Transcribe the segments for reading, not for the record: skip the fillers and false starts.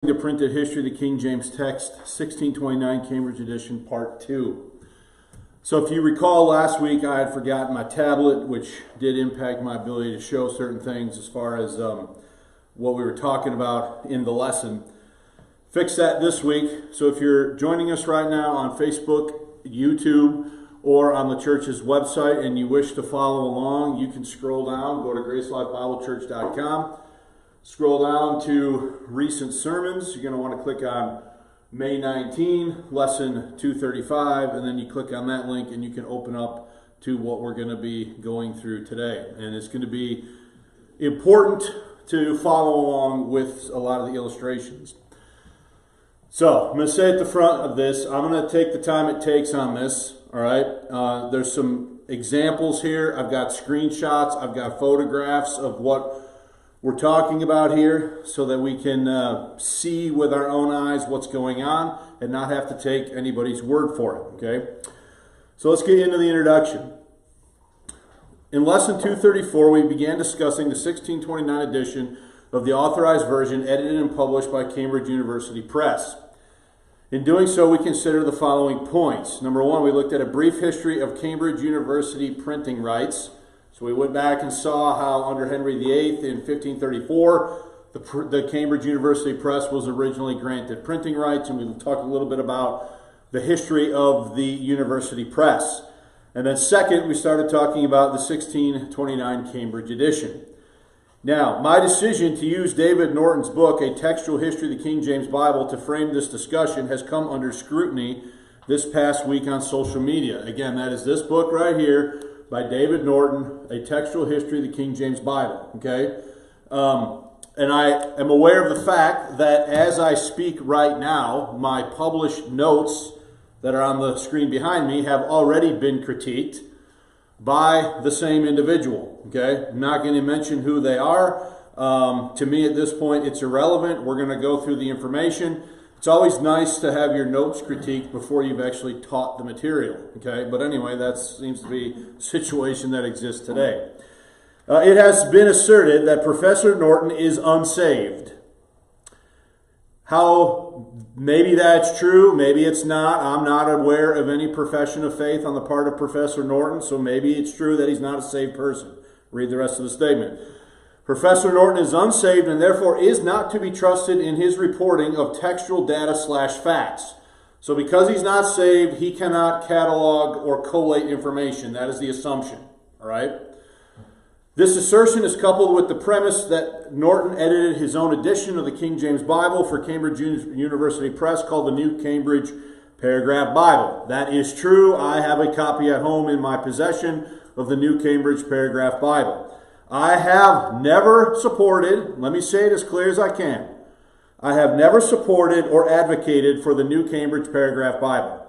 The Printed History of the King James Text, 1629 Cambridge Edition, Part 2. So if you recall, last week I had forgotten my tablet, which did impact my ability to show certain things as far as what we were talking about in the lesson. Fix that this week. So if you're joining us right now on Facebook, YouTube, or on the church's website and you wish to follow along, you can scroll down, go to gracelifebiblechurch.com. Scroll down to recent sermons. You're going to want to click on May 19, lesson 235, and then you click on that link and you can open up to what we're going to be going through today. And it's going to be important to follow along with a lot of the illustrations. So I'm going to say at the front of this, I'm going to take the time it takes on this. All right. There's some examples here. I've got screenshots. I've got photographs of what we're talking about here so that we can see with our own eyes what's going on and not have to take anybody's word for it, okay? So let's get into the introduction. In lesson 234, we began discussing the 1629 edition of the Authorized Version edited and published by Cambridge University Press. In doing so, we consider the following points. Number one, we looked at a brief history of Cambridge University printing rights. So we went back and saw how under Henry VIII in 1534, the Cambridge University Press was originally granted printing rights, and we talked a little bit about the history of the university press. And then second, we started talking about the 1629 Cambridge edition. Now, my decision to use David Norton's book, A Textual History of the King James Bible, to frame this discussion has come under scrutiny this past week on social media. Again, that is this book right here, by David Norton, A Textual History of the King James Bible, okay? And I am aware of the fact that as I speak right now, my published notes that are on the screen behind me have already been critiqued by the same individual, okay? I'm not going to mention who they are. To me at this point, it's irrelevant. We're going to go through the information. It's always nice to have your notes critiqued before you've actually taught the material, okay? But anyway, that seems to be the situation that exists today. It has been asserted that Professor Norton is unsaved. How, maybe that's true, maybe it's not. I'm not aware of any profession of faith on the part of Professor Norton, so maybe it's true that he's not a saved person. Read the rest of the statement. Professor Norton is unsaved and therefore is not to be trusted in his reporting of textual data / facts. So because he's not saved, he cannot catalog or collate information. That is the assumption. All right? This assertion is coupled with the premise that Norton edited his own edition of the King James Bible for Cambridge University Press called the New Cambridge Paragraph Bible. That is true. I have a copy at home in my possession of the New Cambridge Paragraph Bible. I have never supported, let me say it as clear as I can, I have never supported or advocated for the New Cambridge Paragraph Bible.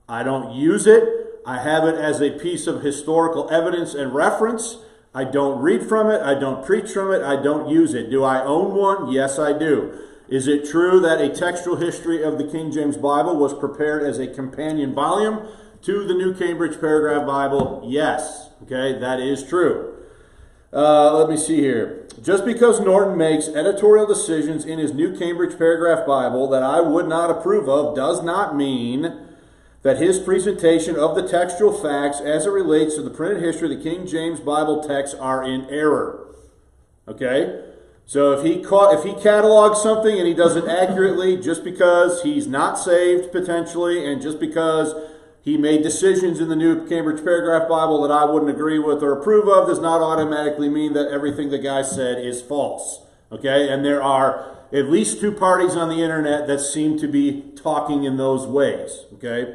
I don't use it. I have it as a piece of historical evidence and reference. I don't read from it. I don't preach from it. I don't use it. Do I own one? Yes, I do. Is it true that a textual history of the King James Bible was prepared as a companion volume to the New Cambridge Paragraph Bible? Yes. Okay, that is true. Let me see here. Just because Norton makes editorial decisions in his New Cambridge Paragraph Bible that I would not approve of does not mean that his presentation of the textual facts as it relates to the printed history of the King James Bible text are in error. Okay? So if he catalogs something and he does it accurately just because he's not saved potentially and just because he made decisions in the New Cambridge Paragraph Bible that I wouldn't agree with or approve of does not automatically mean that everything the guy said is false. Okay? And there are at least two parties on the internet that seem to be talking in those ways. Okay?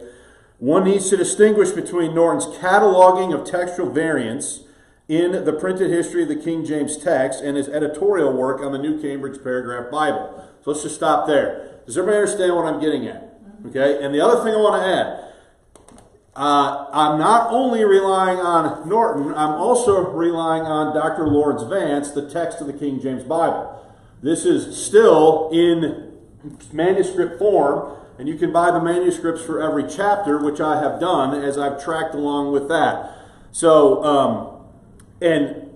One needs to distinguish between Norton's cataloging of textual variants in the printed history of the King James text and his editorial work on the New Cambridge Paragraph Bible. So let's just stop there. Does everybody understand what I'm getting at? Okay? And the other thing I want to add, I'm not only relying on Norton, I'm also relying on Dr. Lawrence Vance, the text of the King James Bible. This is still in manuscript form, and you can buy the manuscripts for every chapter, which I have done as I've tracked along with that. So, and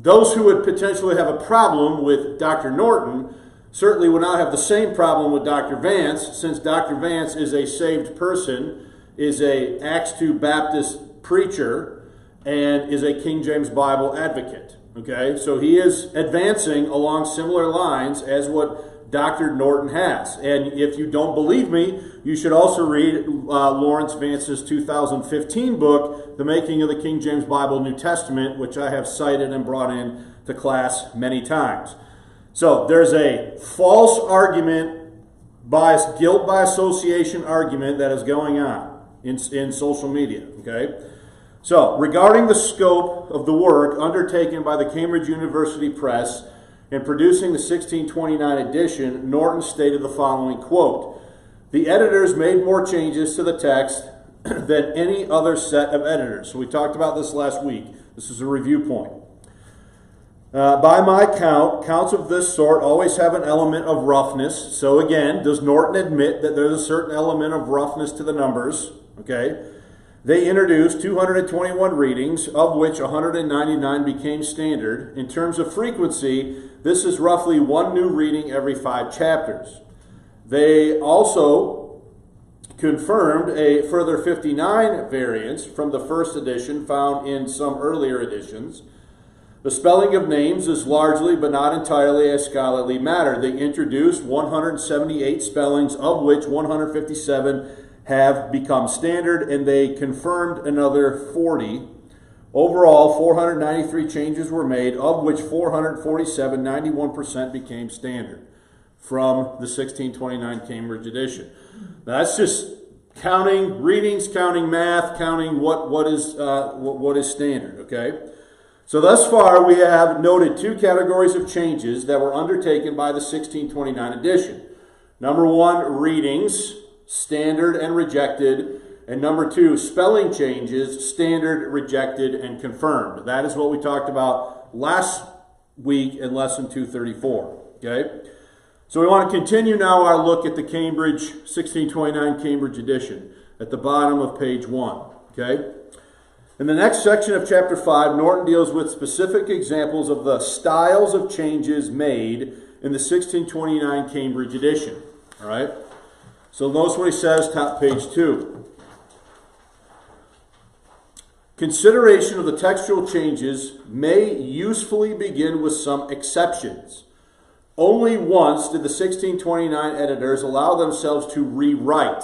those who would potentially have a problem with Dr. Norton certainly would not have the same problem with Dr. Vance, since Dr. Vance is a saved person, is a Acts 2 Baptist preacher, and is a King James Bible advocate. Okay, so he is advancing along similar lines as what Dr. Norton has. And if you don't believe me, you should also read Lawrence Vance's 2015 book, The Making of the King James Bible New Testament, which I have cited and brought in to class many times. So there's a false argument, guilt by association argument that is going on in social media. Okay. So, regarding the scope of the work undertaken by the Cambridge University Press in producing the 1629 edition, Norton stated the following, quote, "The editors made more changes to the text than any other set of editors." So we talked about this last week. This is a review point. By my count, counts of this sort always have an element of roughness. So again, does Norton admit that there's a certain element of roughness to the numbers? Okay. They introduced 221 readings, of which 199 became standard. In terms of frequency, this is roughly one new reading every 5 chapters. They also confirmed a further 59 variants from the first edition found in some earlier editions. The spelling of names is largely, but not entirely, a scholarly matter. They introduced 178 spellings, of which 157 have become standard, and they confirmed another 40. Overall, 493 changes were made, of which 447, 91%, became standard from the 1629 Cambridge edition. Now, that's just counting readings, counting math, counting what is standard, okay? So thus far, we have noted 2 categories of changes that were undertaken by the 1629 edition. Number 1, readings, standard and rejected, and number 2, spelling changes, standard, rejected, and confirmed. That is what we talked about last week in lesson 234. Okay, so we want to continue now our look at the Cambridge 1629 Cambridge edition at the bottom of page 1. Okay, in the next section of chapter 5, Norton deals with specific examples of the styles of changes made in the 1629 Cambridge edition. All right. So notice what he says, top page 2. Consideration of the textual changes may usefully begin with some exceptions. Only once did the 1629 editors allow themselves to rewrite.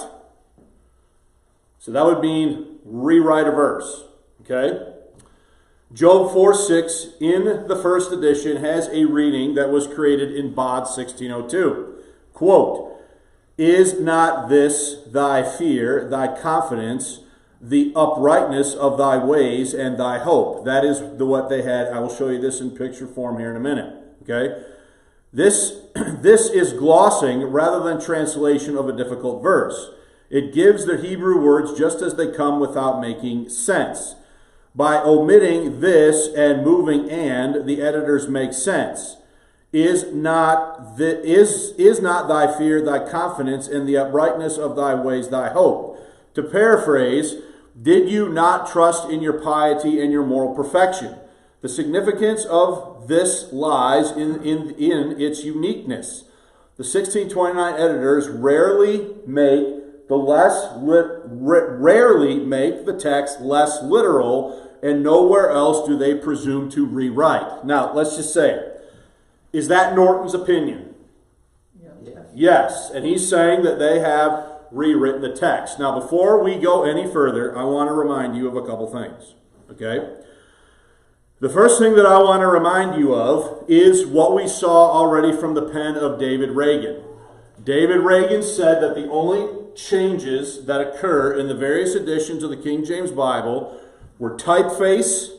So that would mean rewrite a verse. Okay? Job 4:6 in the first edition has a reading that was created in Bod 1602. Quote, "Is not this thy fear, thy confidence, the uprightness of thy ways, and thy hope?" That is what they had. I will show you this in picture form here in a minute. Okay? This is glossing rather than translation of a difficult verse. It gives the Hebrew words just as they come without making sense. By omitting this and moving and, the editors make sense. Is not thy fear thy confidence, and the uprightness of thy ways thy hope? To paraphrase, did you not trust in your piety and your moral perfection? The significance of this lies in its uniqueness. The 1629 editors rarely make the text less literal, and nowhere else do they presume to rewrite. Now, let's just say, is that Norton's opinion? Yes. Yes, and he's saying that they have rewritten the text. Now, before we go any further, I want to remind you of a couple things, okay? The first thing that I want to remind you of is what we saw already from the pen of David Reagan. David Reagan said that the only changes that occur in the various editions of the King James Bible were typeface,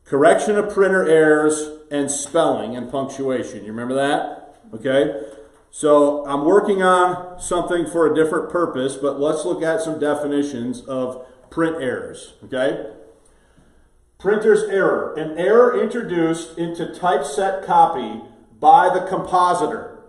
correction of printer errors, and spelling and punctuation. You remember that? Okay? So I'm working on something for a different purpose, but let's look at some definitions of print errors. Okay? Printer's error. An error introduced into typeset copy by the compositor.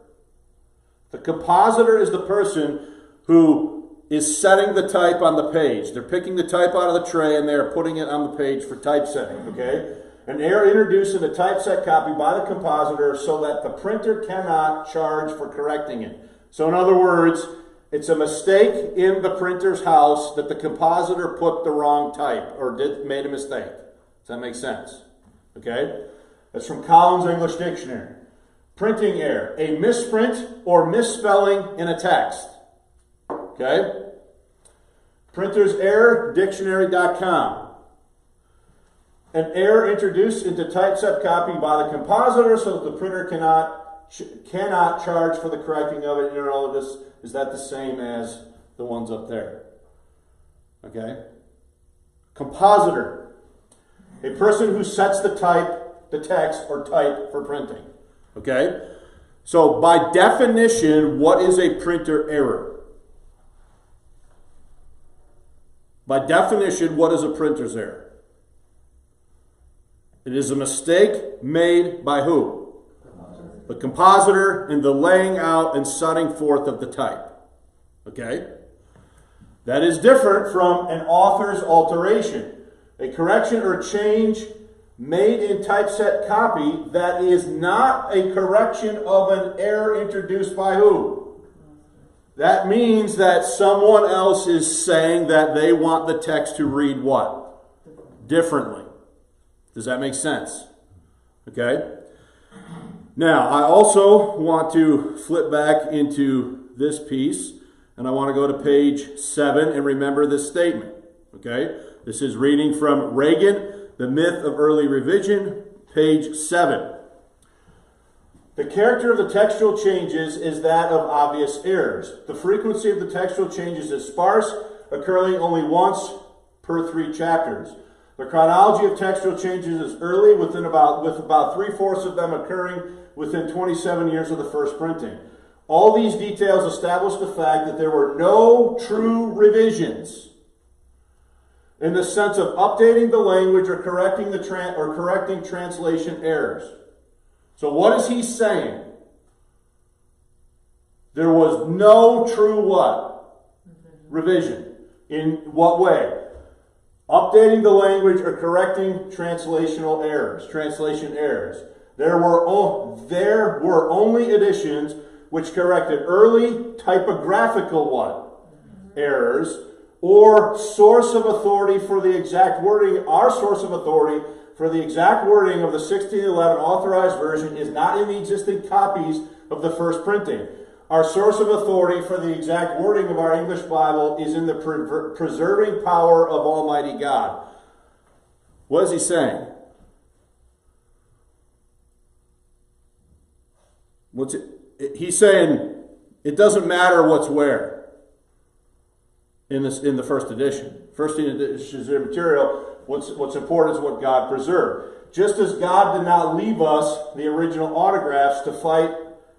The compositor is the person who is setting the type on the page. They're picking the type out of the tray and they're putting it on the page for typesetting. Okay? An error introduced in the typeset copy by the compositor so that the printer cannot charge for correcting it. So in other words, it's a mistake in the printer's house that the compositor put the wrong type or made a mistake. Does that make sense? Okay? That's from Collins English Dictionary. Printing error, a misprint or misspelling in a text. Okay? Printer's error, dictionary.com. An error introduced into typeset copy by the compositor so that the printer cannot charge for the correcting of it. You know, all of this, is that the same as the ones up there? Okay? Compositor, a person who sets the text or type for printing. Okay? So by definition, what is a printer error? By definition, what is a printer's error? It is a mistake made by who? The compositor in the laying out and setting forth of the type. Okay? That is different from an author's alteration. A correction or change made in typeset copy that is not a correction of an error introduced by who? That means that someone else is saying that they want the text to read what? Differently. Does that make sense? Okay? Now, I also want to flip back into this piece, and I want to go to page 7 and remember this statement. Okay? This is reading from Reagan, The Myth of Early Revision, page 7. The character of the textual changes is that of obvious errors. The frequency of the textual changes is sparse, occurring only once per 3 chapters. The chronology of textual changes is early, with about 3/4 of them occurring within 27 years of the first printing. All these details establish the fact that there were no true revisions in the sense of updating the language or correcting correcting translation errors. So what is he saying? There was no true what? Revision. In what way? Updating the language or correcting translation errors. There were only editions which corrected early typographical what? Errors, or source of authority for the exact wording. Our source of authority for the exact wording of the 1611 authorized version is not in the existing copies of the first printing. Our source of authority for the exact wording of our English Bible is in the preserving power of Almighty God. What is he saying? He's saying it doesn't matter what's where in the first edition. First edition is immaterial. What's important is what God preserved. Just as God did not leave us the original autographs to fight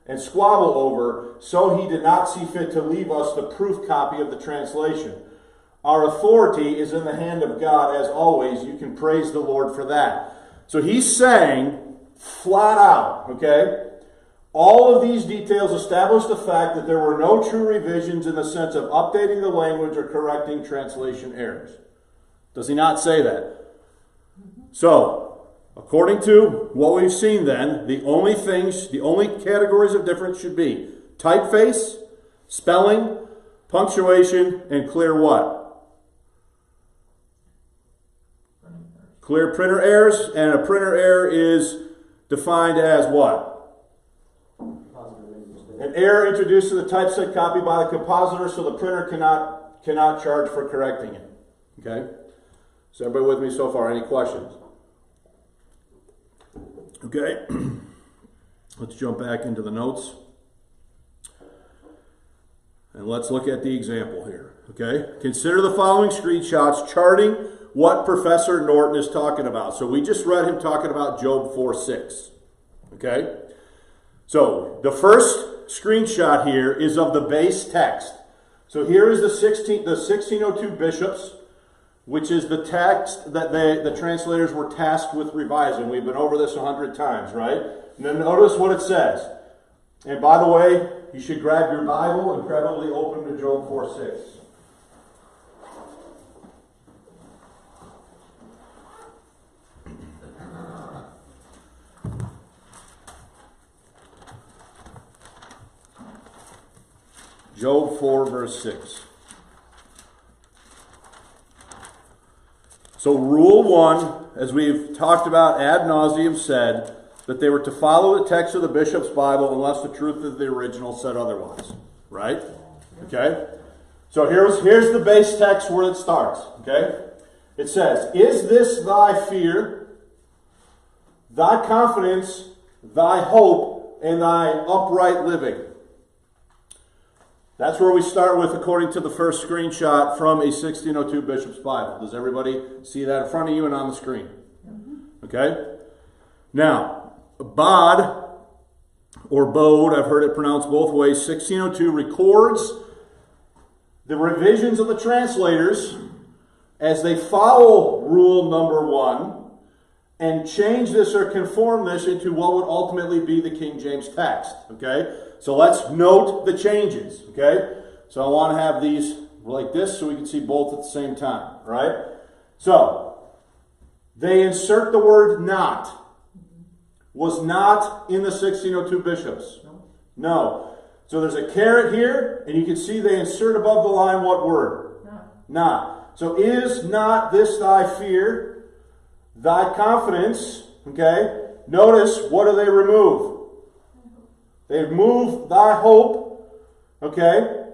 and squabble over, so he did not see fit to leave us the proof copy of the translation. Our authority is in the hand of God, as always. You can praise the Lord for that. So he's saying, flat out, okay, all of these details establish the fact that there were no true revisions in the sense of updating the language or correcting translation errors. Does he not say that? So, according to what we've seen then, the only categories of difference should be typeface, spelling, punctuation, and clear what? Clear printer errors, and a printer error is defined as what? An error introduced to the typeset copy by the compositor so the printer cannot charge for correcting it. Okay? Is everybody with me so far? Any questions? Okay, let's jump back into the notes. And let's look at the example here. Okay, consider the following screenshots charting what Professor Norton is talking about. So we just read him talking about Job 4:6. Okay, so the first screenshot here is of the base text. So here is the 1602 bishops, which is the text that the translators were tasked with revising. We've been over this 100 times, right? And then notice what it says. And by the way, you should grab your Bible and probably open to Job 4:6. Job 4, verse 6. So rule 1, as we've talked about ad nauseum, said that they were to follow the text of the bishop's Bible unless the truth of the original said otherwise. Right? Okay? So here's the base text where it starts. Okay? It says, "Is this thy fear, thy confidence, thy hope, and thy upright living?" That's where we start with, according to the first screenshot from a 1602 Bishop's Bible. Does everybody see that in front of you and on the screen? Okay? Now, Bod, or Bode, I've heard it pronounced both ways, 1602 records the revisions of the translators as they follow rule number 1 and change this or conform this into what would ultimately be the King James text. Okay? So let's note the changes. Okay? So I want to have these like this so we can see both at the same time. Right? So, they insert the word not. Was not in the 1602 bishops. No. So there's a caret here, and you can see they insert above the line what word? Not. So is not this thy fear, thy confidence? Okay. Notice, what do they remove? They remove thy hope. Okay.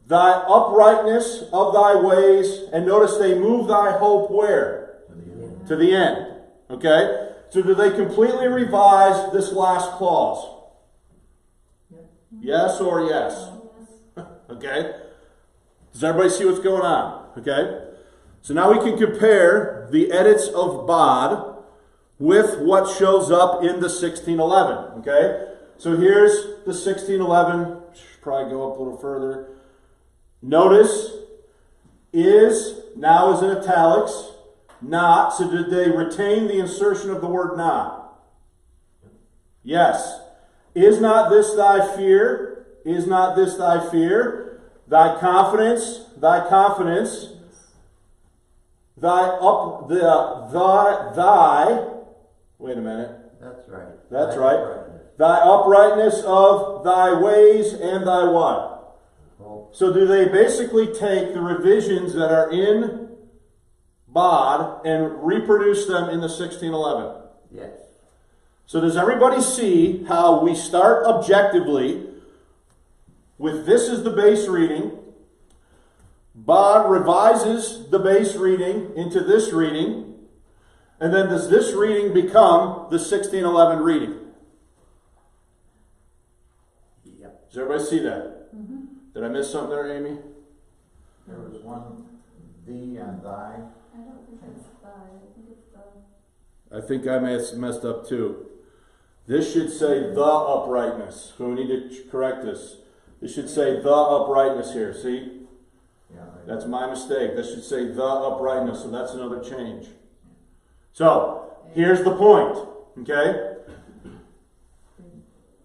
Thy uprightness of thy ways. And notice they move thy hope where? To the end. Okay. So do they completely revise this last clause? Yes or yes? Okay. Does everybody see what's going on? Okay. So now we can compare the edits of Bod with what shows up in the 1611. Okay. So here's the 1611. Should probably go up a little further. Notice, is now is in italics. Not. So did they retain the insertion of the word not? Yes. Is not this thy fear? Is not this thy fear? Thy confidence, thy confidence. Wait a minute. That's right. That's right. Thy uprightness of thy ways and thy what? Hope. So do they basically take the revisions that are in Bod and reproduce them in the 1611? Yes. So does everybody see how we start objectively with this as the base reading? Bod revises the base reading into this reading. And then does this reading become the 1611 reading? Yep. Does everybody see that? Mm-hmm. Did I miss something there, Amy? There was one, thee and thy. I don't think it's thy. I think it's the. I think I messed up too. This should say the uprightness. So we need to correct this. This should say the uprightness here. See? Yeah, That's my mistake. This should say the uprightness. So that's another change. So, here's the point. Okay?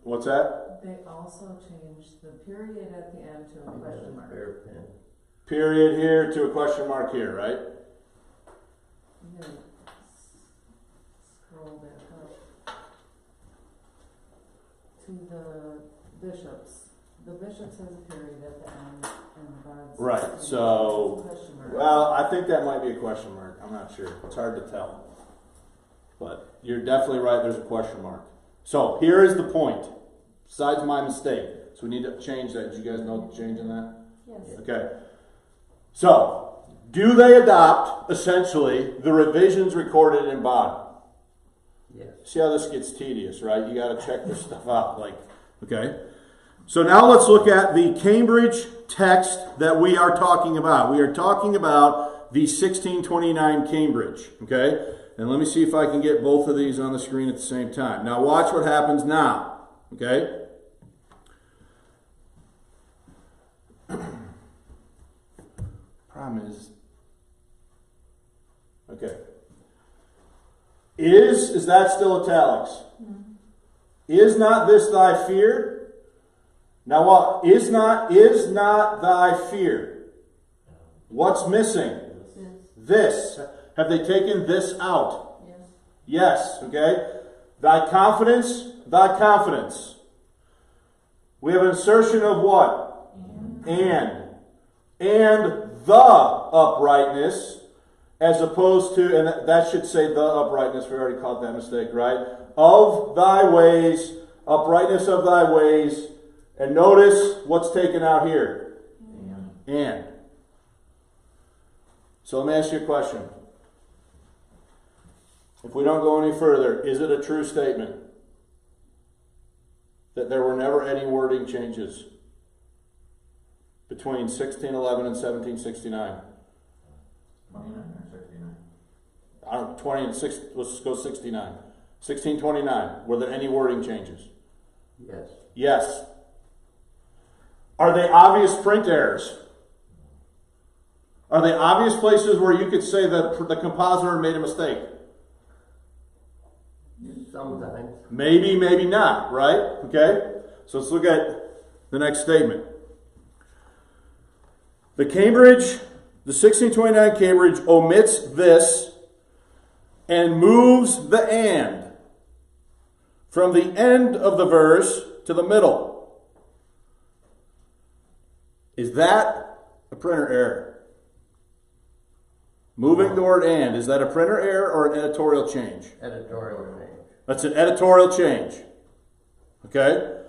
What's that? They also changed the period at the end to a question mark. Period here to a question mark here, right? Yeah. Scroll back up to the bishops. The bishop says a period at the end, and God's Right. So, question mark. well, I think that might be a question mark. I'm not sure. It's hard to tell. But you're definitely right. There's a question mark. So here is the point. Besides my mistake. So we need to change that. Did you guys know the change in that? Yes. Okay. So, do they adopt, essentially, the revisions recorded in Bod? Yes. See how this gets tedious, right? You got to check this stuff out. Okay. So now let's look at the Cambridge text that we are talking about. We are talking about the 1629 Cambridge. Okay. And let me see if I can get both of these on the screen at the same time. Now watch what happens now. Okay. Problem is, okay. Is that still italics? Mm-hmm. Is not this thy fear? Now what? Is not thy fear. What's missing? This. Have they taken this out? Yes. Yes, okay. Thy confidence, thy confidence. We have an insertion of what? and the uprightness, as opposed to, and that should say the uprightness, we already caught that mistake, right? Of thy ways, uprightness of thy ways, and notice what's taken out here. And. So let me ask you a question. If we don't go any further, is it a true statement that there were never any wording changes between 1611 and 1769? 29 or 69? I don't 20 and 6, let's go 69. 1629, were there any wording changes? Yes. Yes. Are they obvious print errors? Are they obvious places where you could say that the compositor made a mistake? Sometimes. Maybe, maybe not, right? Okay? So let's look at the next statement. The 1629 Cambridge omits this and moves the and from the end of the verse to the middle. Is that a printer error? Moving the word and, is that a printer error or an editorial change? Editorial change. That's an editorial change. Okay?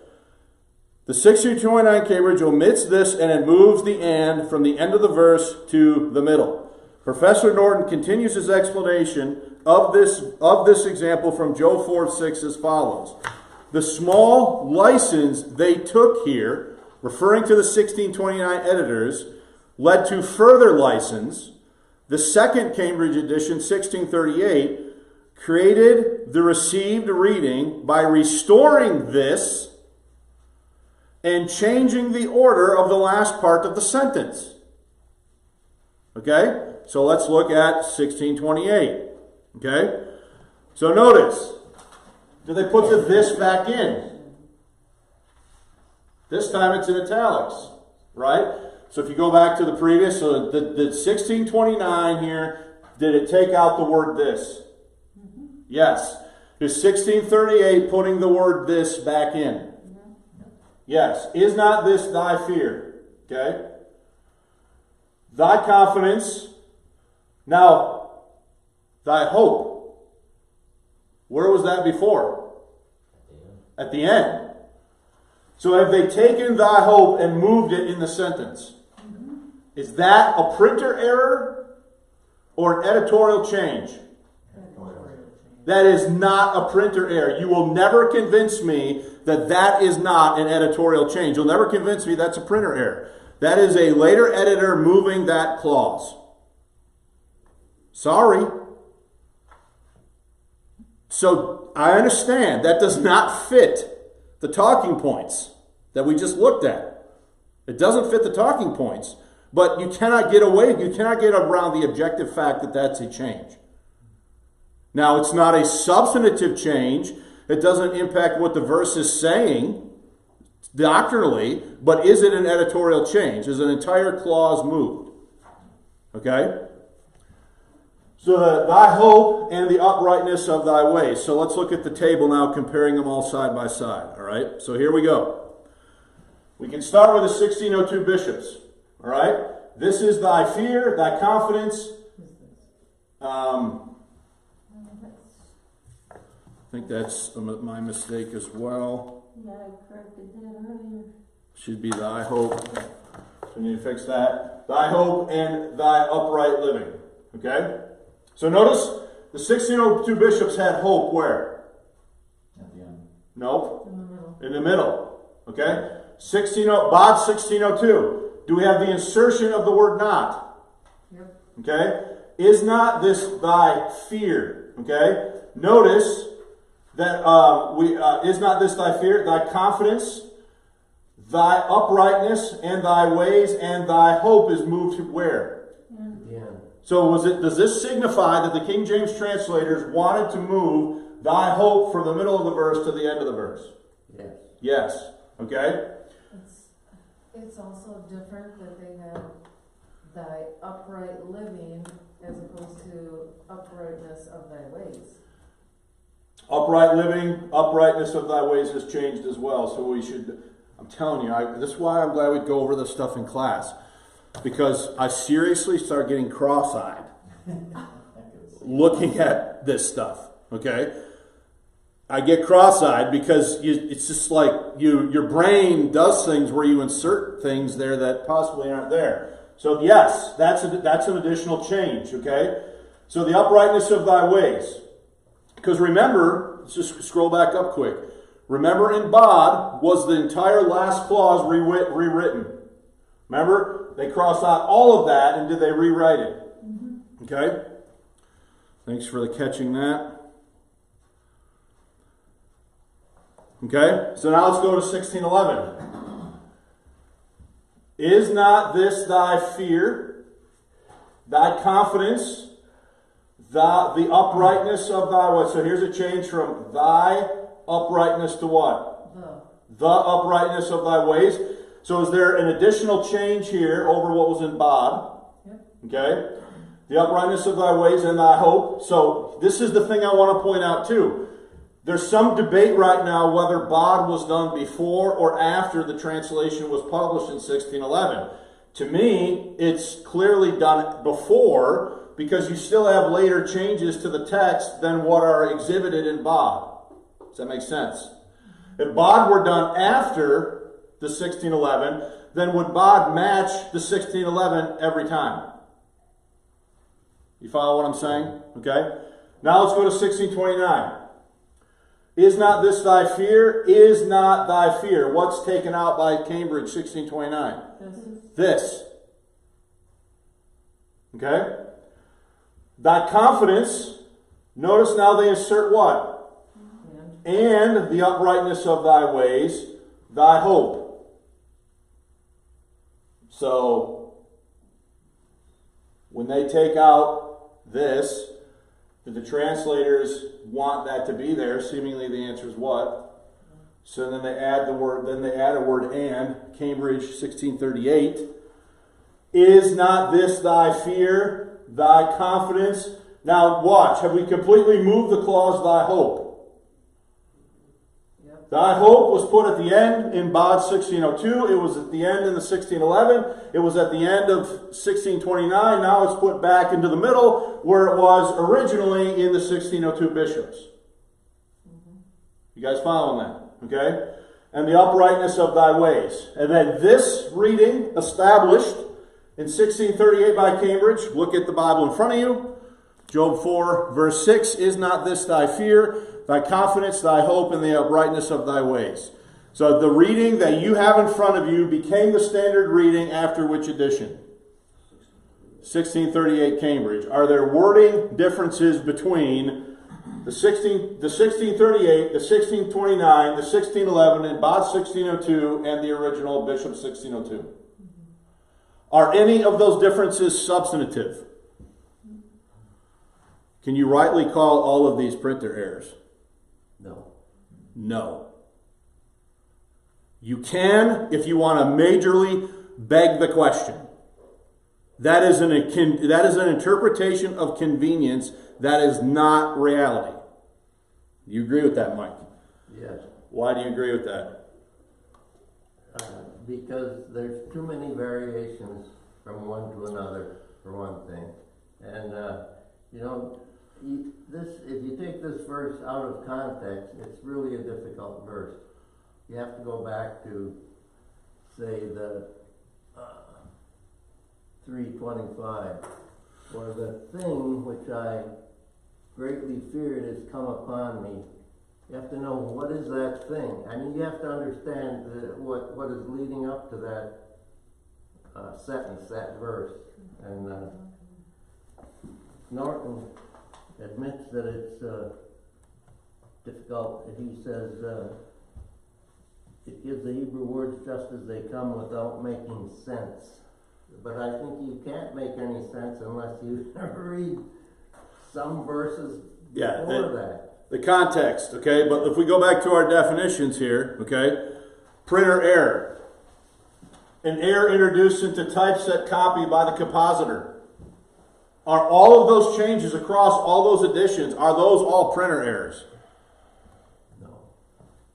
The 1629 Cambridge omits this and it moves the and from the end of the verse to the middle. Professor Norton continues his explanation of this example from Joe 4:6 as follows. The small license they took here, referring to the 1629 editors, led to further license. The second Cambridge edition, 1638, created the received reading by restoring this and changing the order of the last part of the sentence. Okay? So let's look at 1628. Okay? So notice, do they put the this back in? This time it's in italics, right? So if you go back to the previous, so the 1629 here, did it take out the word this? Yes. Is 1638 putting the word this back in? Yes. Is not this thy fear? Okay. Thy confidence. Now, thy hope. Where was that before? At the end. So have they taken thy hope and moved it in the sentence? Is that a printer error or an editorial change? That is not a printer error. You will never convince me that that is not an editorial change. You'll never convince me that's a printer error. That is a later editor moving that clause. Sorry. So I understand that does not fit the talking points that we just looked at. It doesn't fit the talking points. But you cannot get around the objective fact that that's a change. Now, it's not a substantive change. It doesn't impact what the verse is saying doctrinally, but is it an editorial change? Is an entire clause moved? Okay? So thy hope and the uprightness of thy ways. So let's look at the table now, comparing them all side by side. All right? So here we go. We can start with the 1602 bishops. All right? This is thy fear, thy confidence. I think that's my mistake as well. Yeah, I corrected that earlier. Should be thy hope. So we need to fix that. Thy hope and thy upright living. Okay? So notice the 1602 bishops had hope where? At the end. Nope. In the middle. In the middle. Okay? Bod 1602. Do we have the insertion of the word not? Yep. Okay? Is not this thy fear? Okay? Notice that is not this thy fear, thy confidence, thy uprightness, and thy ways, and thy hope is moved to where? Yeah. So does this signify that the King James translators wanted to move thy hope from the middle of the verse to the end of the verse? Yes. Yes. Okay? It's also different that they have thy upright living as opposed to uprightness of thy ways. Upright living, uprightness of thy ways has changed as well. So I'm telling you, this is why I'm glad we go over this stuff in class. Because I seriously start getting cross-eyed looking at this stuff, okay? I get cross-eyed because it's just like your brain does things where you insert things there that possibly aren't there. So yes, that's an additional change, okay? So the uprightness of thy ways. Because remember, let's just scroll back up quick. Remember in bod was the entire last clause rewritten. Remember? They crossed out all of that and did they rewrite it? Okay? Thanks for catching that. Okay, so now let's go to 1611. Is not this thy fear, thy confidence, the uprightness of thy what? So here's a change from thy uprightness to what? The uprightness of thy ways. So is there an additional change here over what was in bod? Yep. Okay, the uprightness of thy ways and thy hope. So this is the thing I want to point out too. There's some debate right now whether bod was done before or after the translation was published in 1611. To me, it's clearly done before because you still have later changes to the text than what are exhibited in bod. Does that make sense? If bod were done after the 1611, then would bod match the 1611 every time? You follow what I'm saying? Okay? Now let's go to 1629. Is not this thy fear? Is not thy fear. What's taken out by Cambridge 1629? This. Okay? Thy confidence. Notice now they assert what? And the uprightness of thy ways, thy hope. So, when they take out this, do the translators want that to be there? Seemingly the answer is what? So then they add a word and, Cambridge 1638. Is not this thy fear, thy confidence? Now watch, have we completely moved the clause thy hope? Yep. Thy hope was put at the end in bod 1602. It was at the end in the 1611. It was at the end of 1629. Now it's put back into the middle where it was originally in the 1602 bishops. You guys following that? Okay? And the uprightness of thy ways. And then this reading established in 1638 by Cambridge. Look at the Bible in front of you. Job 4 verse 6. Is not this thy fear, thy confidence, thy hope, and the uprightness of thy ways? So the reading that you have in front of you became the standard reading after which edition? 1638 Cambridge. Are there wording differences between the 1638, the 1629, the 1611, and bod 1602, and the original Bishop 1602? Are any of those differences substantive? Can you rightly call all of these printer errors? No. No. You can if you want to majorly beg the question. That is an interpretation of convenience. That is not reality. Do you agree with that, Mike? Yes. Why do you agree with that? Because there's too many variations from one to another, for one thing. And, if you take this verse out of context, it's really a difficult verse. You have to go back to, say, the 3:25, for the thing which I greatly feared has come upon me. You have to know what is that thing. I mean, you have to understand what is leading up to that sentence, that verse. And Norton admits that it's difficult. He says it gives the Hebrew words just as they come without making sense. But I think you can't make any sense unless you read some verses before that. The context, okay? But if we go back to our definitions here, okay? Printer error. An error introduced into typeset copy by the compositor. Are all of those changes across all those editions, are those all printer errors? No.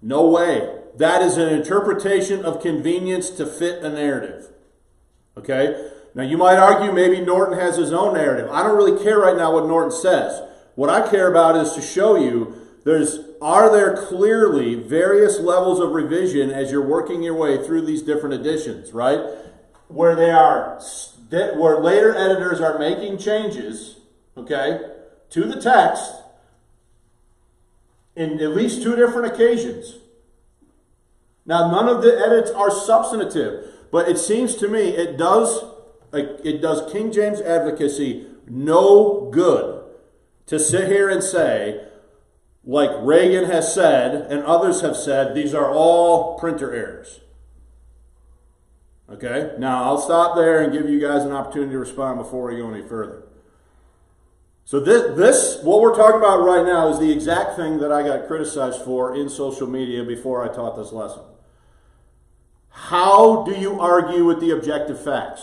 No way. that is an interpretation of convenience to fit a narrative. Okay? Now you might argue maybe Norton has his own narrative. I don't really care right now what Norton says. What I care about is to show you are there clearly various levels of revision as you're working your way through these different editions, right? Where later editors are making changes, okay, to the text in at least 2 different occasions. Now, none of the edits are substantive, but it seems to me it does King James advocacy no good to sit here and say, like Reagan has said and others have said, these are all printer errors. Okay? Now, I'll stop there and give you guys an opportunity to respond before we go any further. So this, what we're talking about right now is the exact thing that I got criticized for in social media before I taught this lesson. How do you argue with the objective facts?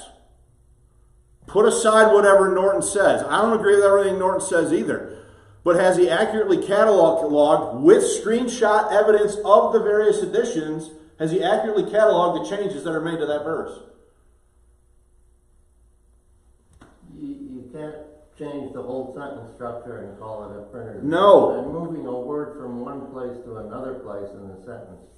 Put aside whatever Norton says. I don't agree with everything Norton says either. But has he accurately cataloged with screenshot evidence of the various editions, has he accurately cataloged the changes that are made to that verse? You can't change the whole sentence structure and call it a printer. No. And moving a word from one place to another place in the sentence.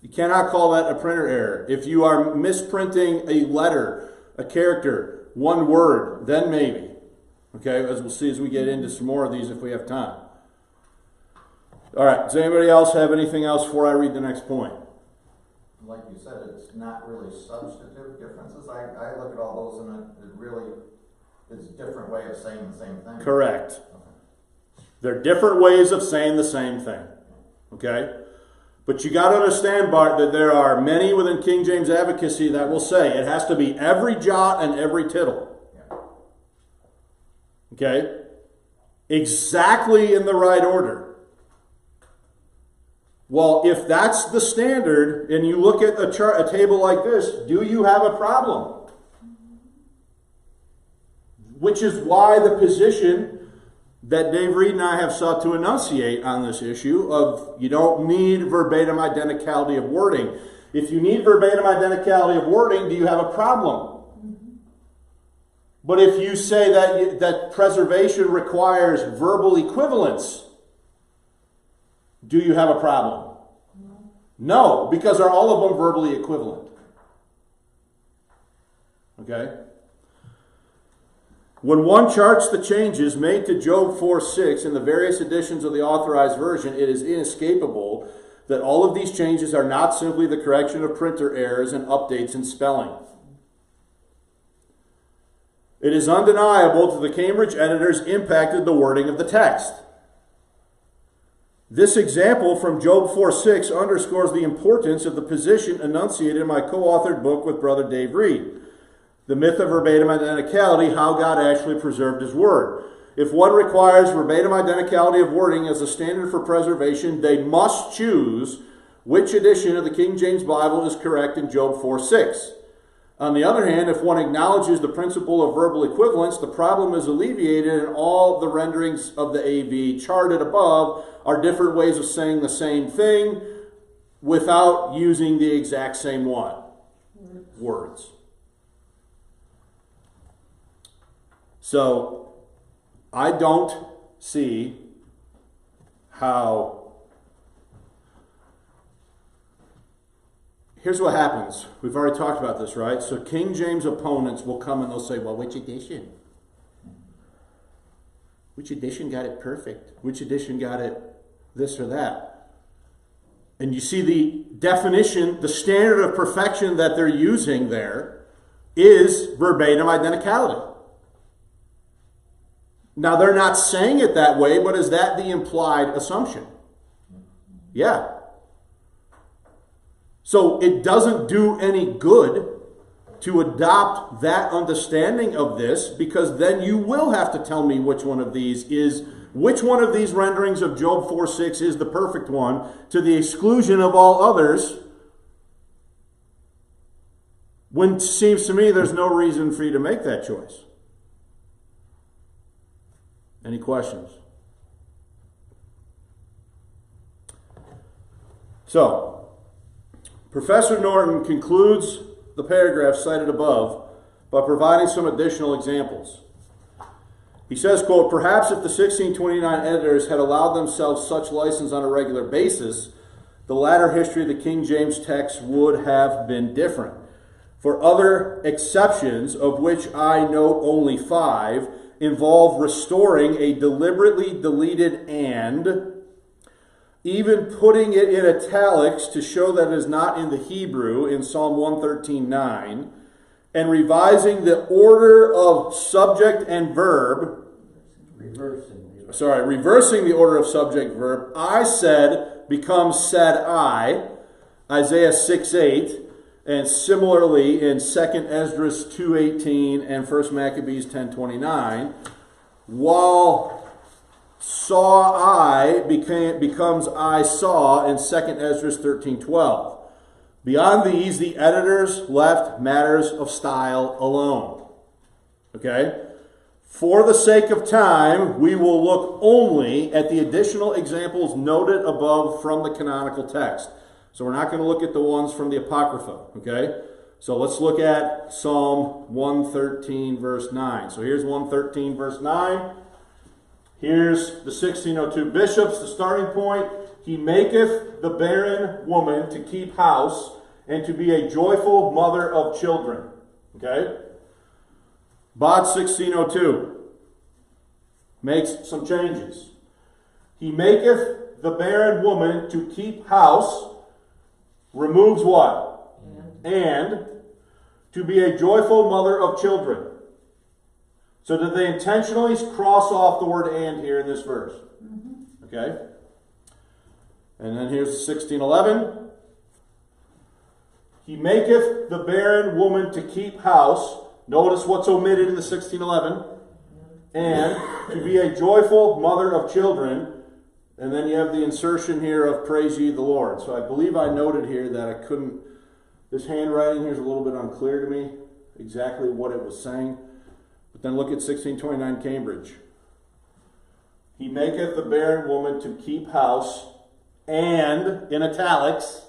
You cannot call that a printer error. If you are misprinting a letter, a character, one word, then maybe. Okay, as we'll see as we get into some more of these if we have time. All right, does anybody else have anything else before I read the next point? Like you said, it's not really substantive differences. I look at all those and it really is a different way of saying the same thing. Correct. Okay. They're different ways of saying the same thing. Okay? But you got to understand, Bart, that there are many within King James advocacy that will say it has to be every jot and every tittle. Okay? Exactly in the right order. Well, if that's the standard, and you look at a table like this, do you have a problem? Which is why the position that Dave Reed and I have sought to enunciate on this issue of you don't need verbatim identicality of wording. If you need verbatim identicality of wording, do you have a problem? But if you say that preservation requires verbal equivalence, do you have a problem? No, because are all of them verbally equivalent? Okay? When one charts the changes made to Job 4:6 in the various editions of the Authorized Version, it is inescapable that all of these changes are not simply the correction of printer errors and updates in spelling. It is undeniable that the Cambridge editors impacted the wording of the text. This example from Job 4:6 underscores the importance of the position enunciated in my co-authored book with Brother Dave Reed, The Myth of Verbatim Identicality, How God Actually Preserved His Word. If one requires verbatim identicality of wording as a standard for preservation, they must choose which edition of the King James Bible is correct in Job 4:6. On the other hand, if one acknowledges the principle of verbal equivalence, the problem is alleviated and all the renderings of the AV charted above are different ways of saying the same thing without using the exact same what? Words. So, I don't see how... Here's what happens. We've already talked about this, right? So King James opponents will come and they'll say, well, which edition? Which edition got it perfect? Which edition got it this or that? And you see the definition, the standard of perfection that they're using there is verbatim identicality. Now, they're not saying it that way, but is that the implied assumption? Yeah. So it doesn't do any good to adopt that understanding of this, because then you will have to tell me which one of these renderings of Job 4:6 is the perfect one, to the exclusion of all others, when it seems to me there's no reason for you to make that choice. Any questions? So, Professor Norton concludes the paragraph cited above by providing some additional examples. He says, quote, "Perhaps if the 1629 editors had allowed themselves such license on a regular basis, the latter history of the King James text would have been different. For other exceptions, of which I note only 5, involve restoring a deliberately deleted and, even putting it in italics to show that it is not in the Hebrew in Psalm 113:9, and revising the order of subject and verb, reversing the order of subject verb. I said becomes said I, Isaiah 6:8, and similarly in 2 Esdras 2:18 and 1 Maccabees 10:29, while saw I becomes I saw in 2 Esdras 13:12. Beyond these, the editors left matters of style alone. Okay? For the sake of time, we will look only at the additional examples noted above from the canonical text. So we're not going to look at the ones from the Apocrypha. Okay? So let's look at Psalm 113, verse 9. So here's 113, verse 9. Here's the 1602 bishops, the starting point. He maketh the barren woman to keep house and to be a joyful mother of children. Okay? Bod 1602 makes some changes. He maketh the barren woman to keep house, removes what? And to be a joyful mother of children. So did they intentionally cross off the word "and" here in this verse? Okay? And then here's 1611. He maketh the barren woman to keep house. Notice what's omitted in the 1611. And to be a joyful mother of children. And then you have the insertion here of "praise ye the Lord." So I believe I noted here that I couldn't, this handwriting here is a little bit unclear to me exactly what it was saying. But then look at 1629 Cambridge. He maketh the barren woman to keep house and, in italics,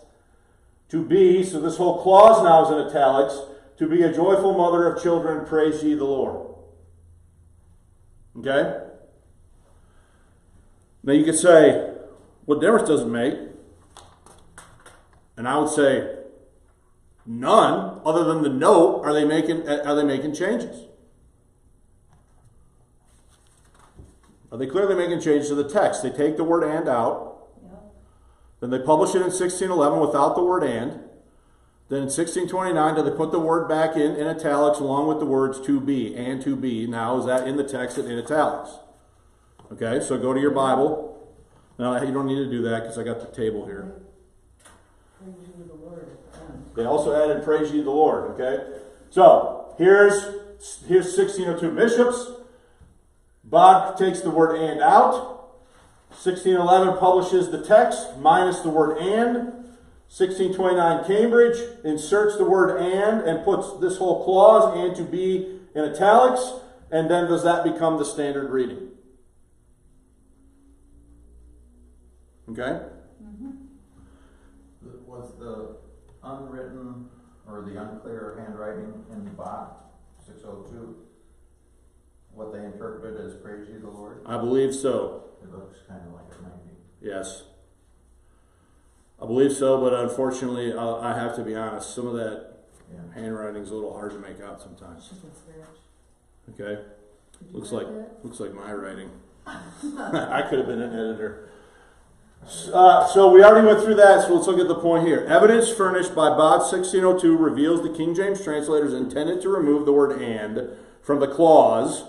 to be, so this whole clause now is in italics, to be a joyful mother of children, praise ye the Lord. Okay? Now you could say, what difference does it make? And I would say, none, other than the note, are they making changes? Are they clearly making changes to the text? They take the word "and" out. Then they publish it in 1611 without the word "and." Then in 1629, do they put the word back in italics along with the words "to be" and "to be"? Now, is that in the text and in italics? Okay, so go to your Bible. No, you don't need to do that because I got the table here. They also added "praise ye the Lord." Okay, so here's 1602 bishops. Bod takes the word "and" out. 1611 publishes the text minus the word "and." 1629 Cambridge inserts the word and puts this whole clause "and to be" in italics. And then does that become the standard reading? Okay? Was the unwritten or the unclear handwriting in Bod 602 what they interpreted as "praise ye the Lord"? I believe so. It looks kind of like it might be. Yes. I believe so, but unfortunately, I have to be honest, some of that handwriting is a little hard to make out sometimes. Okay? Looks like my writing. I could have been an editor. So we already went through that, so let's look at the point here. Evidence furnished by Bod 1602 reveals the King James translators intended to remove the word "and" from the clause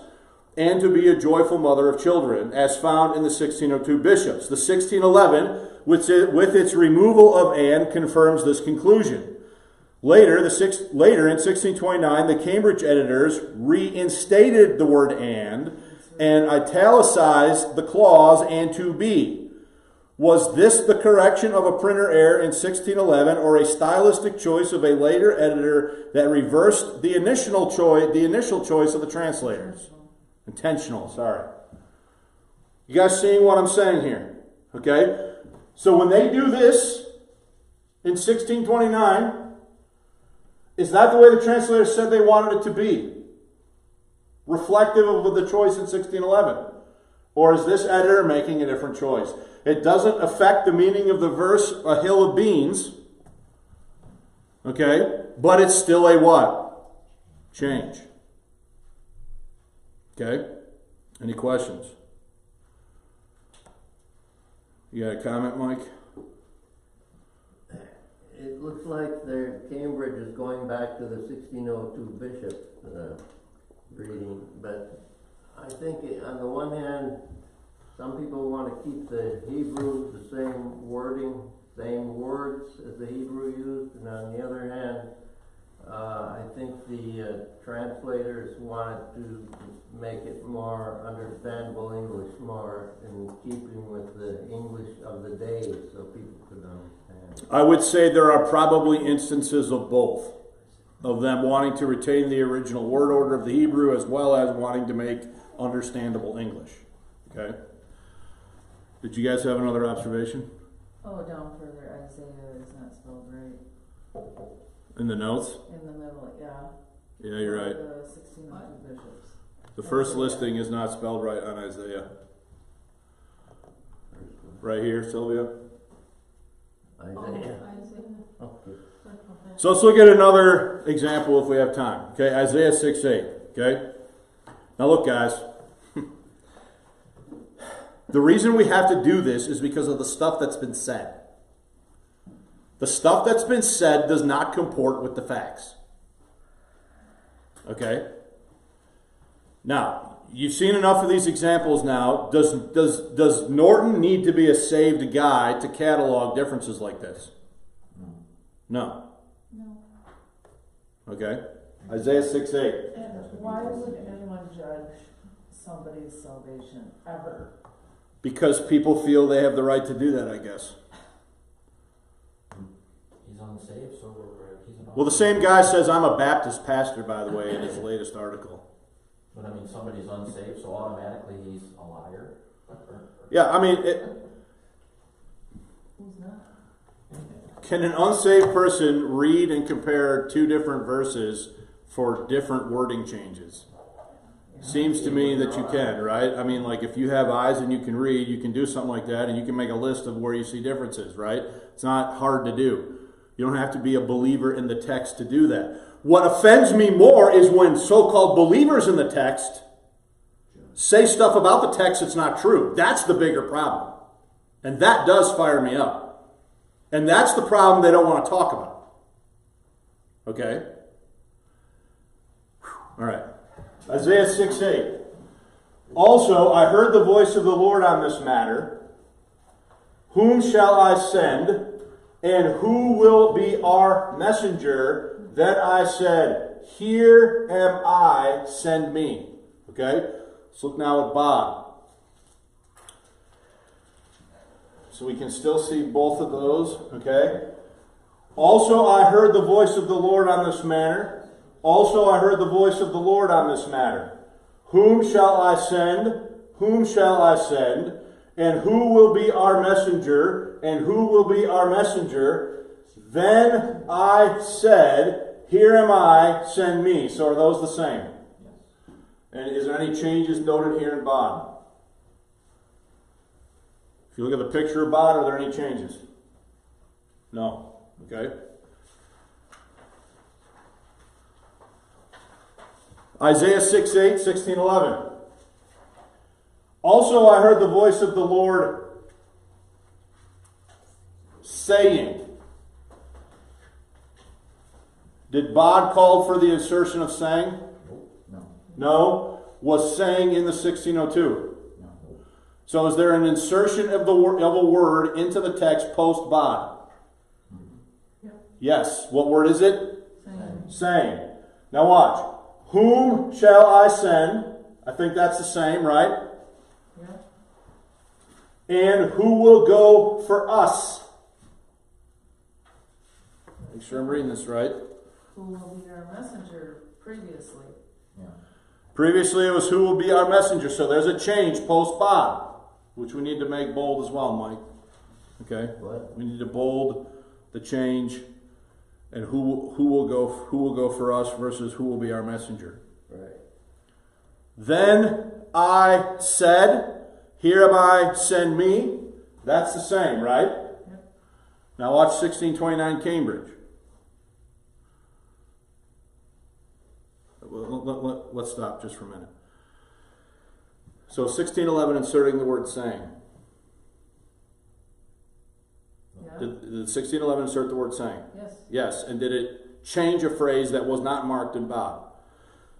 "and to be a joyful mother of children," as found in the 1602 bishops. The 1611, with its removal of "and," confirms this conclusion. Later, in 1629, the Cambridge editors reinstated the word "and" italicized the clause "and to be." Was this the correction of a printer error in 1611, or a stylistic choice of a later editor that reversed the initial choice of the translators? Intentional, sorry. You guys seeing what I'm saying here? Okay? So when they do this, in 1629, is that the way the translators said they wanted it to be? Reflective of the choice in 1611? Or is this editor making a different choice? It doesn't affect the meaning of the verse, a hill of beans. Okay? But it's still a what? Change. Okay? Any questions? You got a comment, Mike? It looks like their Cambridge is going back to the 1602 bishop reading, but I think on the one hand, some people want to keep the Hebrew the same wording, same words as the Hebrew used, and on the other hand, I think the translators wanted to make it more understandable English, more in keeping with the English of the day, so people could understand. I would say there are probably instances of both. Of them wanting to retain the original word order of the Hebrew as well as wanting to make understandable English. Okay? Did you guys have another observation? Oh, down further, Isaiah is not spelled right. In the notes? In the middle, yeah. Yeah, you're right. The 1602 bishops. The first listing is not spelled right on Isaiah. Right here, Sylvia. Isaiah. Oh, Okay. So let's look at another example if we have time. Okay, Isaiah 6:8. Okay? Now look, guys. The reason we have to do this is because of the stuff that's been said. The stuff that's been said does not comport with the facts. Okay? Now, you've seen enough of these examples now. Does Norton need to be a saved guy to catalog differences like this? No. no. Okay? Isaiah 6:8. And why would anyone judge somebody's salvation ever? Because people feel they have the right to do that, I guess. He's unsaved, so he's an. Well, the same guy says I'm a Baptist pastor, by the way, in his latest article. But I mean, somebody's unsaved, so automatically he's a liar. Yeah, I mean, Who's not? can an unsaved person read and compare two different verses for different wording changes? Seems to me that you can, right? I mean, like if you have eyes and you can read, you can do something like that and you can make a list of where you see differences, right? It's not hard to do. You don't have to be a believer in the text to do that. What offends me more is when so-called believers in the text say stuff about the text that's not true. That's the bigger problem. And that does fire me up. And that's the problem they don't want to talk about. Okay? All right. Isaiah 6:8. Also, I heard the voice of the Lord on this matter. Whom shall I send? And who will be our messenger? Then I said, here am I, send me. Okay? Let's look now at Bob. So we can still see both of those. Okay? Also, I heard the voice of the Lord on this matter. Also, I heard the voice of the Lord on this matter. Whom shall I send? Whom shall I send? And who will be our messenger? And who will be our messenger? Then I said, here am I, send me. So are those the same? Yes. And is there any changes noted here in Bod? If you look at the picture of Bod, are there any changes? No. Okay. Isaiah 6:8, 16:11. Also I heard the voice of the Lord saying. Did Bod call for the insertion of saying? No. No. Was saying in the 1602? No. So is there an insertion of a word into the text post Bod? Yep. Yes. What word is it? Same. Saying. Now watch. Whom shall I send? I think that's the same, right? Yeah. And who will go for us? Make sure I'm reading this right. Who will be our messenger previously? Yeah. Previously it was who will be our messenger. So there's a change post Bob, which we need to make bold as well, Mike. Okay? What? We need to bold the change, and who will go for us versus who will be our messenger. Right. Then I said, "Here am I, send me." That's the same, right? Yep. Now watch 1629 Cambridge. Let's stop just for a minute. So 1611 inserting the word saying. Yeah, Did 1611 insert the word saying? yes. Yes. And did it change a phrase that was not marked in bod?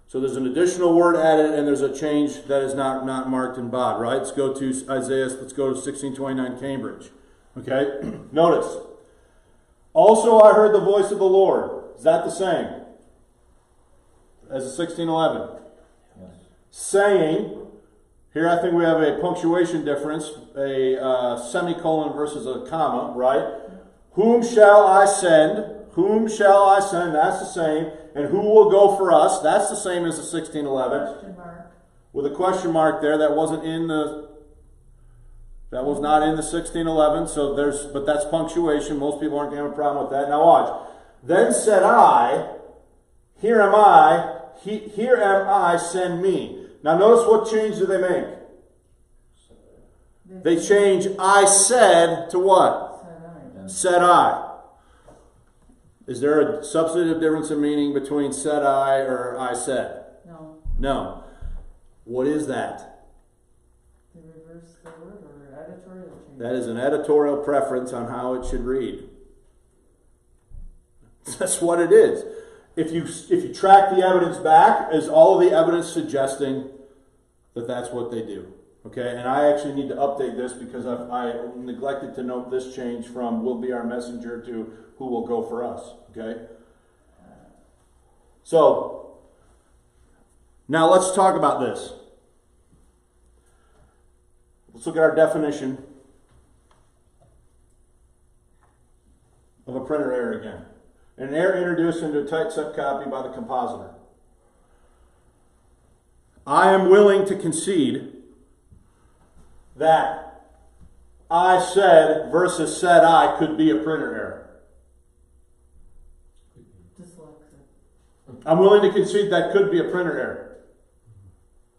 So there's an additional word added and there's a change that is not marked in bod, right? Let's go to Isaiah, let's go to 1629 Cambridge. Okay? Notice. Also I heard the voice of the Lord. Is that the same as the 1611? Yes. Saying, here I think we have a punctuation difference, a semicolon versus a comma, right? Whom shall I send? Whom shall I send? That's the same. And who will go for us? That's the same as the 1611. Question mark. With a question mark there, that wasn't in the. That was not in the 1611. So but that's punctuation. Most people aren't going to have a problem with that. Now watch. Then said I, "Here am I. Here am I. Send me." Now notice what change do they make? They change "I said" to what? Said I. Said I. Is there a substantive difference in meaning between said I or I said? No, No. What is that? they reverse the word or editorial change. That is an editorial preference on how it should read. That's what it is. If you track the evidence back, is all of the evidence suggesting that that's what they do? Okay, and I actually need to update this because I neglected to note this change from "will be our messenger" to "who will go for us." Okay, so now let's talk about this. Let's look at our definition of a printer error again. An error introduced into a typeset copy by the compositor. I am willing to concede that "I said" versus "said I" could be a printer error. Dyslexic. I'm willing to concede that could be a printer error.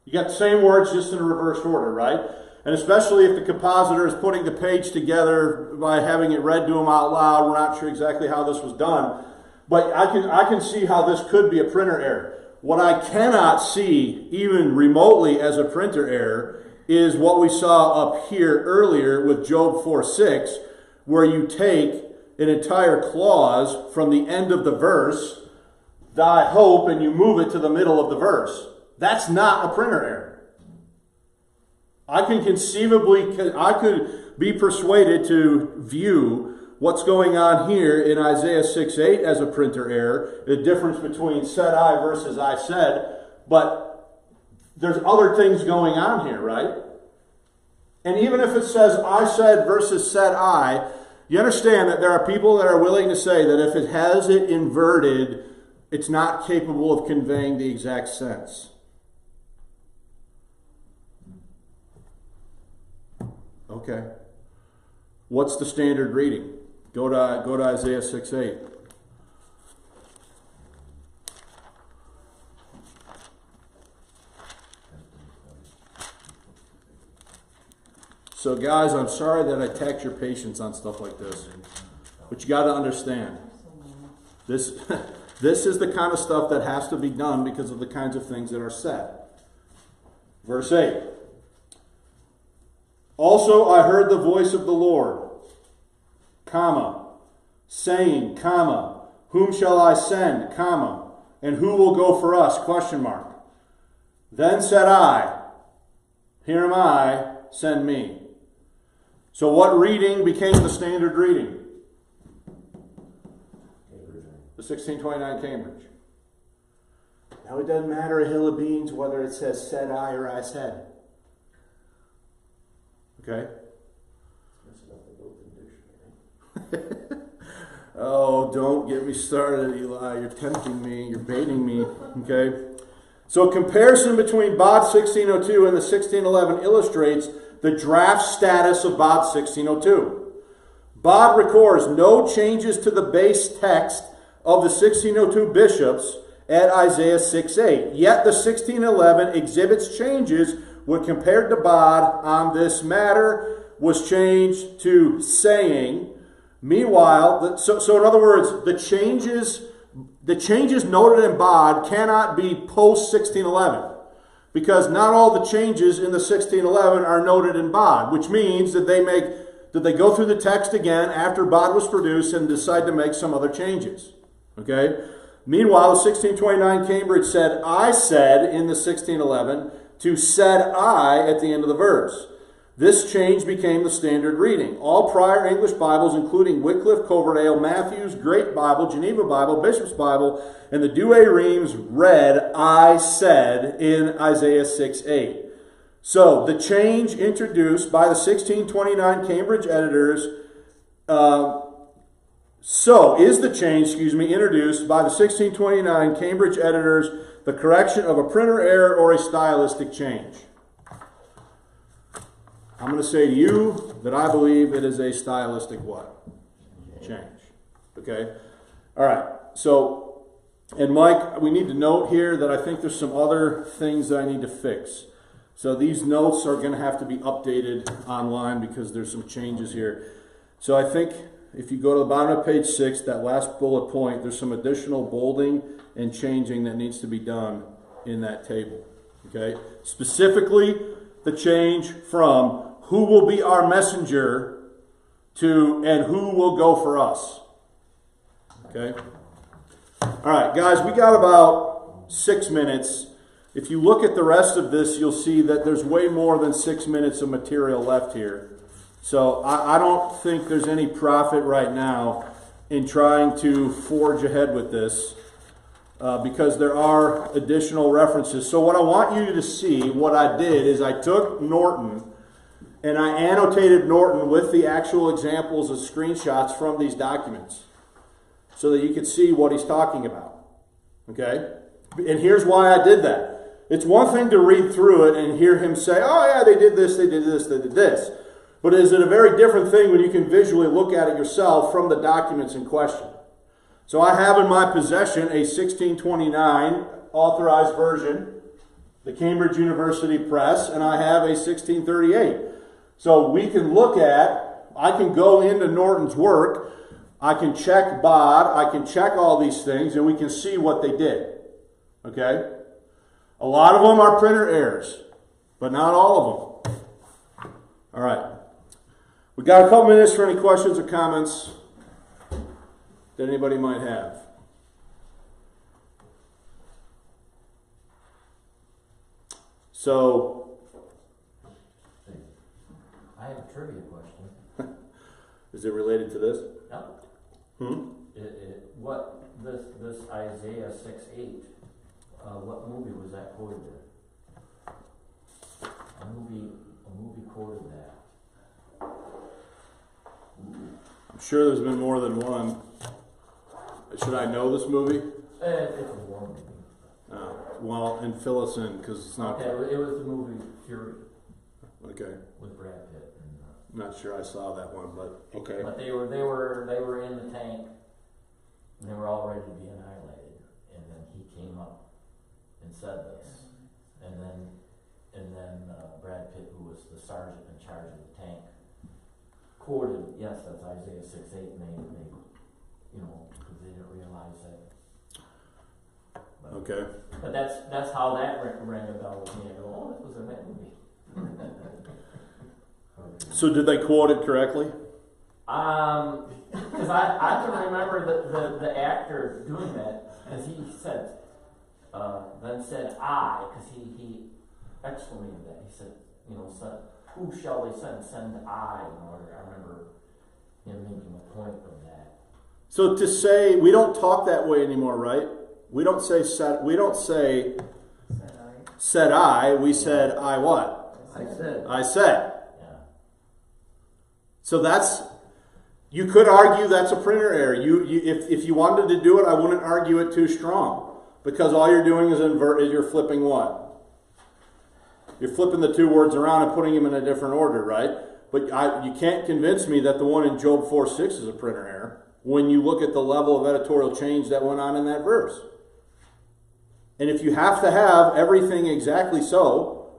You got the same words just in a reversed order, right? And especially if the compositor is putting the page together by having it read to him out loud. We're not sure exactly how this was done. But I can see how this could be a printer error. What I cannot see, even remotely as a printer error, is what we saw up here earlier with Job 4:6, where you take an entire clause from the end of the verse, "thy hope," and you move it to the middle of the verse. That's not a printer error. I could be persuaded to view what's going on here in Isaiah 6:8 as a printer error, the difference between "said I" versus "I said," but there's other things going on here, right? And even if it says "I said" versus "said I," you understand that there are people that are willing to say that if it has it inverted, it's not capable of conveying the exact sense. Okay. What's the standard reading? Go to Isaiah 6:8. So guys, I'm sorry that I tax your patience on stuff like this. But you got to understand. This is the kind of stuff that has to be done because of the kinds of things that are said. Verse 8. Also I heard the voice of the Lord, comma, saying, comma, whom shall I send, comma, and who will go for us, question mark. Then said I, here am I, send me. So what reading became the standard reading? The 1629 Cambridge. Now it doesn't matter a hill of beans whether it says said I or I said. Okay? Oh, don't get me started, Eli. You're tempting me. You're baiting me. Okay? So a comparison between BOD 1602 and the 1611 illustrates the draft status of BOD 1602. Bod records no changes to the base text of the 1602 bishops at Isaiah 6:8. Yet the 1611 exhibits changes when compared to Bod on this matter was changed to saying. Meanwhile, so in other words, the changes noted in Bod cannot be post 1611 because not all the changes in the 1611 are noted in Bod, which means that they go through the text again after Bod was produced and decide to make some other changes. Okay? Meanwhile, the 1629 Cambridge said, I said in the 1611 to said I at the end of the verse. This change became the standard reading. All prior English Bibles, including Wycliffe, Coverdale, Matthew's, Great Bible, Geneva Bible, Bishop's Bible, and the Douay-Rheims read, I said in Isaiah 6:8. So, the change introduced by the 1629 Cambridge editors, introduced by the 1629 Cambridge editors the correction of a printer error or a stylistic change? I'm going to say to you that I believe it is a stylistic what? Change. Okay? All right. So, and Mike, we need to note here that I think there's some other things that I need to fix. So these notes are going to have to be updated online because there's some changes here. So I think if you go to the bottom of page 6, that last bullet point, there's some additional bolding and changing that needs to be done in that table. Okay? Specifically, the change from who will be our messenger to and who will go for us. Okay? All right, guys, we got about 6 minutes. If you look at the rest of this, you'll see that there's way more than 6 minutes of material left here. So I don't think there's any profit right now in trying to forge ahead with this because there are additional references. So what I want you to see, what I did is I took Norton and I annotated Norton with the actual examples of screenshots from these documents so that you could see what he's talking about. Okay? And here's why I did that. It's one thing to read through it and hear him say, oh yeah, they did this, they did this, they did this. But is it a very different thing when you can visually look at it yourself from the documents in question? So I have in my possession a 1629 authorized version, the Cambridge University Press, and I have a 1638. So we can look at, I can go into Norton's work, I can check Bod, I can check all these things, and we can see what they did. Okay? A lot of them are printer errors, but not all of them. All right. We got a couple minutes for any questions or comments that anybody might have. So, I have a trivia question. is it related to this? No. This Isaiah 6:8, what movie was that quoted in? A movie quoted that. I'm sure there's been more than one. Should I know this movie? It's a war movie. Well, and fill us in because it's not. Okay, it was the movie Fury. Okay. With Brad Pitt. I'm not sure I saw that one, but okay. But they were in the tank, and they were all ready to be annihilated. And then he came up and said this, and then Brad Pitt, who was the sergeant in charge of the tank, quoted, yes, that's Isaiah 6:8, and they because they didn't realize that. But, Okay. But that's how that rang a bell with me. I go, oh, that was in that movie. So did they quote it correctly? Because I can remember the actor doing that, because he said, then said I, because he exclamated that. He said, said, who shall they send? Send I. I remember him making a point of that. So to say, we don't talk that way anymore, right? We don't say said. We don't say said I. We said I what? I said. Yeah. So that's. You could argue that's a printer error. If you wanted to do it, I wouldn't argue it too strong, because all you're doing is you're flipping what? You're flipping the two words around and putting them in a different order, right? But you can't convince me that the one in Job 4:6 is a printer error when you look at the level of editorial change that went on in that verse. And if you have to have everything exactly so,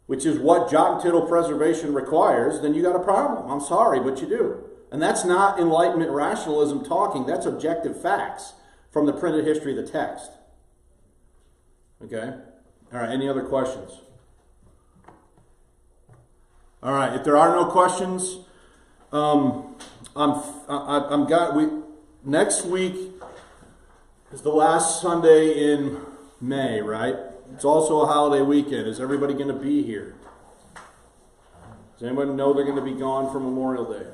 which is what jot and tittle preservation requires, then you got a problem. I'm sorry, but you do. And that's not Enlightenment rationalism talking. That's objective facts from the printed history of the text. Okay? All right, any other questions? All right, if there are no questions, next week is the last Sunday in May, right? It's also a holiday weekend. Is everybody going to be here? Does anybody know they're going to be gone for Memorial Day?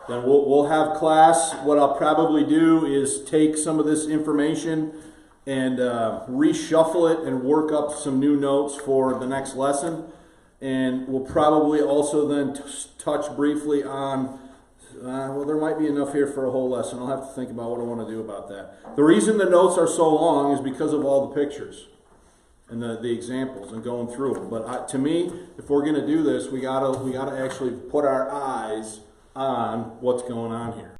Then we'll have class. What I'll probably do is take some of this information and reshuffle it and work up some new notes for the next lesson. And we'll probably also then touch briefly on, well, there might be enough here for a whole lesson. I'll have to think about what I want to do about that. The reason the notes are so long is because of all the pictures and the examples and going through them. But to me, if we're going to do this, we gotta actually put our eyes on what's going on here.